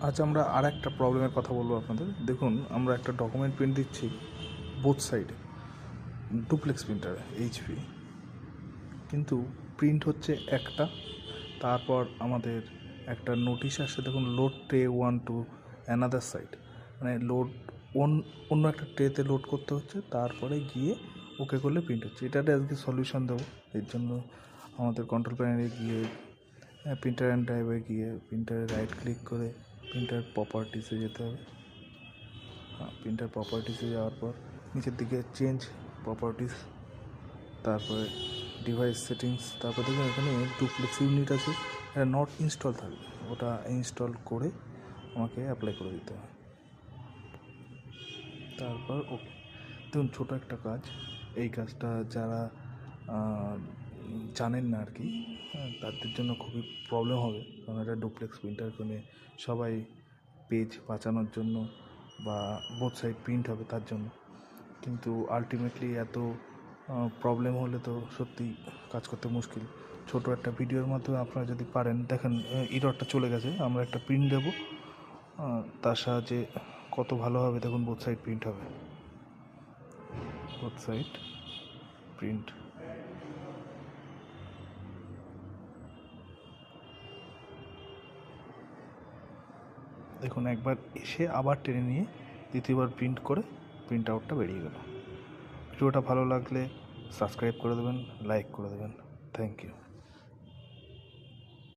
আজ আমরা আর একটা প্রবলেমের কথা বলবো আপনাদের। দেখুন, আমরা একটা ডকুমেন্ট প্রিন্ট দিচ্ছি বোথ সাইডে ডুপ্লেক্স প্রিন্টারে এইচপি, কিন্তু প্রিন্ট হচ্ছে একটা, তারপর আমাদের একটা নোটিশ আসছে, দেখুন load tray 1 to another side, মানে লোড অন্য একটা ট্রেতে লোড করতে হচ্ছে, তারপরে গিয়ে ওকে করলে প্রিন্ট হচ্ছে। এটাতে আজকে সলিউশন দেবো। এর জন্য আমাদের কন্ট্রোল প্যানেলে গিয়ে প্রিন্টার অ্যান্ড ড্রাইভে গিয়ে প্রিন্টারে রাইট ক্লিক করে প্রিন্টার প্রপার্টিসে যেতে হবে। প্রিন্টার প্রপার্টিসে যাওয়ার পর নিচের দিকে চেঞ্জ প্রপার্টিস, তারপরে ডিভাইস সেটিংস, তারপর দেখুন এখানে ডুপ্লেক্স ইউনিট আছে, এটা নট ইনস্টল থাকবে, ওটা ইনস্টল করে আমাকে অ্যাপ্লাই করে দিতে হবে। তারপর ওকে, দেখুন ছোটো একটা কাজ, এই কাজটা যারা জানেন না আর কি, তাদের জন্য খুবই প্রবলেম হবে, কারণ এটা ডুপ্লেক্স প্রিন্টার কিনে সবাই পেজ বাঁচানোর জন্য বা বোথ সাইড প্রিন্ট হবে তার জন্য, কিন্তু আলটিমেটলি এত প্রবলেম হলে তো সত্যি কাজ করতে মুশকিল। ছোট একটা ভিডিওর মাধ্যমে আপনারা যদি পারেন, দেখেন ইররটা চলে গেছে, আমরা একটা প্রিন্ট দেবো, তার সাহায্যে কত ভালো হবে। দেখুন বোথ সাইড প্রিন্ট হবে, বোথ সাইড প্রিন্ট। দেখুন একবার এসে আবার টেনে নিয়ে দ্বিতীয়বার প্রিন্ট করে প্রিন্ট আউটটা বেরিয়ে গেল। ভিডিওটা ভালো লাগলে সাবস্ক্রাইব করে দেবেন, লাইক করে দেবেন। Thank you.